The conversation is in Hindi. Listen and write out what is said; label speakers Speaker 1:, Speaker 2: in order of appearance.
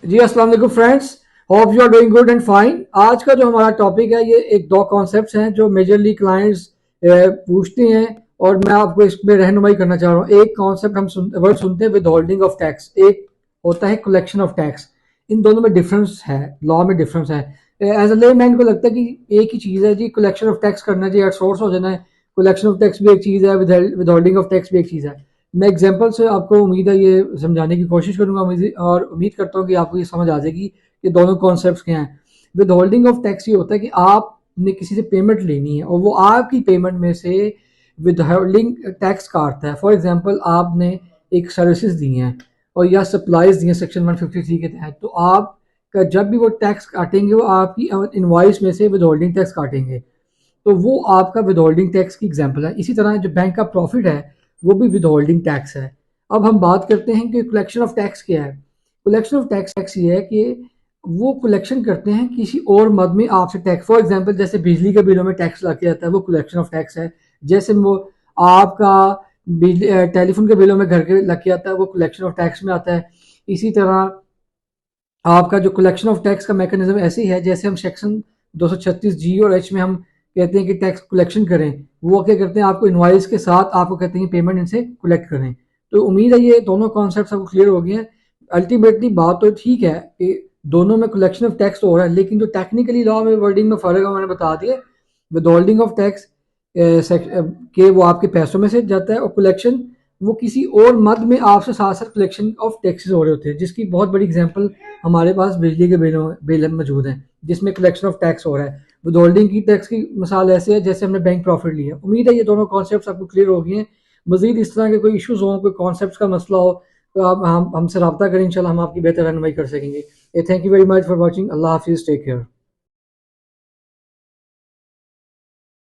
Speaker 1: जी अस्सलाम वालेकुम friends, hope you are doing good and fine. आज का जो हमारा टॉपिक है ये एक दो कॉन्सेप्ट्स हैं जो मेजरली क्लाइंट्स पूछते हैं और मैं आपको इसमें रहनुमाई करना चाह रहा हूँ। एक कॉन्सेप्ट हम वर्ड सुनते हैं विद होल्डिंग ऑफ टैक्स, एक होता है कलेक्शन ऑफ टैक्स। इन दोनों में डिफरेंस है, लॉ में डिफरेंस है। एज अ ले मैन को लगता है कि एक ही चीज़ है जी, कलेक्शन ऑफ टैक्स करना जी, सोर्स हो जाना है। कलेक्शन ऑफ टैक्स भी एक चीज़ है, विद होल्डिंग ऑफ टैक्स भी एक चीज़ है। मैं एग्जांपल से आपको उम्मीद है ये समझाने की कोशिश करूंगा और उम्मीद करता हूँ कि आपको ये समझ आ जाएगी कि दोनों कॉन्सेप्ट्स क्या हैं। विद होल्डिंग ऑफ टैक्स ये होता है कि आपने किसी से पेमेंट लेनी है और वो आपकी पेमेंट में से विद होल्डिंग टैक्स काटता है। फॉर एग्जांपल आपने एक सर्विसेज दी हैं और या सप्लाईज दी हैं सेक्शन 153 के तहत, तो आप का जब भी वो टैक्स काटेंगे वो आपकी इनवॉइस में से विद होल्डिंग टैक्स काटेंगे, तो वो आपका विदहोल्डिंग टैक्स की एग्जाम्पल है। इसी तरह जो बैंक का प्रॉफिट है वो भी विदहोल्डिंग टैक्स है। अब हम बात करते हैं कि कलेक्शन ऑफ टैक्स क्या है। कलेक्शन ऑफ टैक्स ये है कि वो कलेक्शन करते हैं किसी और मद में आपसे टैक्स। फॉर एग्जांपल जैसे बिजली के बिलों में टैक्स लग जाता है, वो कलेक्शन ऑफ टैक्स है। जैसे वो आपका बिजली टेलीफोन के बिलों में घर के लग के आता है, वो कलेक्शन ऑफ टैक्स में आता है। इसी तरह आपका जो कलेक्शन ऑफ टैक्स का मैकेनिज्म ऐसे ही है, जैसे हम सेक्शन 236 जी और एच में हम कहते हैं कि टैक्स कलेक्शन करें, वो क्या करते हैं आपको इनवाइस के साथ आपको कहते हैं कि पेमेंट इनसे कलेक्ट करें। तो उम्मीद है ये दोनों कॉन्सेप्ट आपको क्लियर हो गए हैं। अल्टीमेटली बात तो ठीक है कि दोनों में कलेक्शन ऑफ टैक्स तो हो रहा है, लेकिन जो टेक्निकली लॉ में वर्डिंग में फ़र्क है मैंने बता दिया। विद होल्डिंग ऑफ टैक्स के वो आपके पैसों में से जाता है और कलेक्शन वो किसी और मद में आपसे साथ साथ कलेक्शन ऑफ टैक्सेस हो रहे होते हैं, जिसकी बहुत बड़ी एग्जांपल हमारे पास बिजली के बिल मौजूद हैं जिसमें कलेक्शन ऑफ टैक्स हो रहा है। विद होल्डिंग की टैक्स की मिसाल ऐसे है जैसे हमने बैंक प्रॉफिट लिया। उम्मीद है ये दोनों कॉन्सेप्ट आपको क्लियर हो गए हैं। मजीद इस तरह के कोई इशूज़ हो, कोई कॉन्सेप्ट का मसला हो, तो आप हमसे रब्ता करें, इंशाल्लाह हम आपकी बेहतर रहनुमाई कर सकेंगे। Thank you very much for watching. अल्लाह हाफिज़, टेक केयर।